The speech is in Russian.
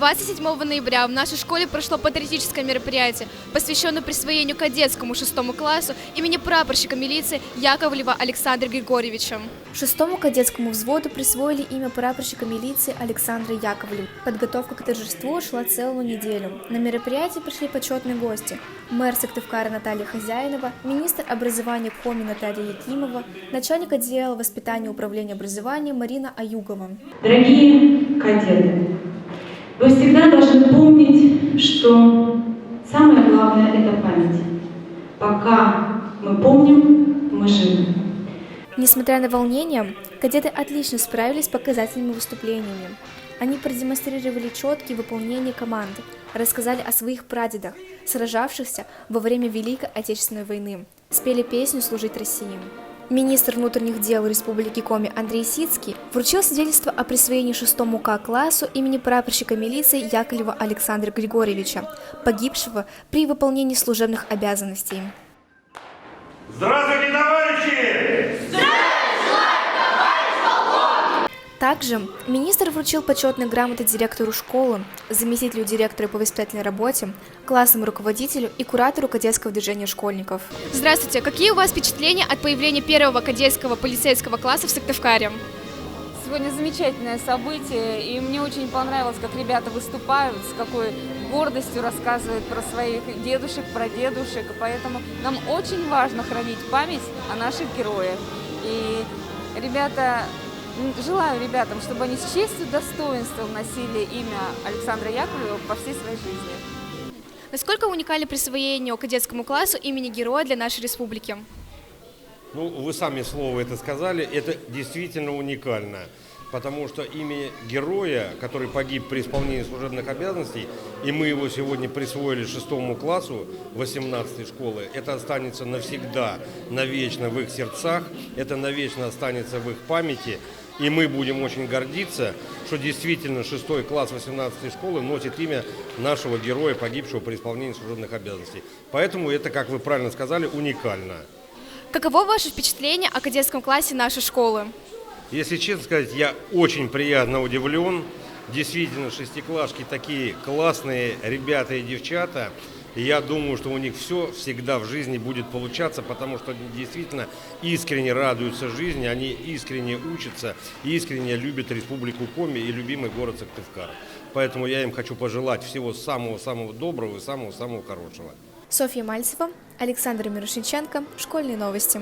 27 ноября в нашей школе прошло патриотическое мероприятие, посвященное присвоению кадетскому 6 классу имени прапорщика милиции Яковлева Александра Григорьевича. 6-му кадетскому взводу присвоили имя прапорщика милиции Александра Яковлева. Подготовка к торжеству шла целую неделю. На мероприятие пришли почетные гости: мэр Сыктывкара Наталья Хозяинова, министр образования Коми Наталья Якимова, начальник отдела воспитания управления образования Марина Аюгова. Дорогие кадеты, вы всегда должны помнить, что самое главное – это память. Пока мы помним, мы живы. Несмотря на волнение, кадеты отлично справились с показательными выступлениями. Они продемонстрировали четкие выполнения команд, рассказали о своих прадедах, сражавшихся во время Великой Отечественной войны, спели песню «Служить России». Министр внутренних дел Республики Коми Андрей Сицкий вручил свидетельство о присвоении 6-му К-классу имени прапорщика милиции Яковлева Александра Григорьевича, погибшего при выполнении служебных обязанностей. Здравствуйте, товарищи! Также министр вручил почетные грамоты директору школы, заместителю директора по воспитательной работе, классному руководителю и куратору кадетского движения школьников. Здравствуйте! Какие у вас впечатления от появления первого кадетского полицейского класса в Сыктывкаре? Сегодня замечательное событие, и мне очень понравилось, как ребята выступают, с какой гордостью рассказывают про своих дедушек, прадедушек, и поэтому нам очень важно хранить память о наших героях. И желаю ребятам, чтобы они с честью и достоинством носили имя Александра Яковлева по всей своей жизни. Насколько уникально присвоение кадетскому классу имени героя для нашей республики? Ну, вы сами слово это сказали, это действительно уникально, потому что имя героя, который погиб при исполнении служебных обязанностей, и мы его сегодня присвоили 6-му классу 18-й школы, это останется навсегда, навечно в их сердцах, это навечно останется в их памяти. И мы будем очень гордиться, что действительно 6-й класс 18-й школы носит имя нашего героя, погибшего при исполнении служебных обязанностей. Поэтому это, как вы правильно сказали, уникально. Каково ваше впечатление о кадетском классе нашей школы? Если честно сказать, я очень приятно удивлен. Действительно, шестиклашки такие классные ребята и девчата. И я думаю, что у них все всегда в жизни будет получаться, потому что они действительно искренне радуются жизни, они искренне учатся, искренне любят Республику Коми и любимый город Сыктывкар. Поэтому я им хочу пожелать всего самого-самого доброго и самого-самого хорошего. Софья Мальцева, Александр Мирошниченко, Школьные новости.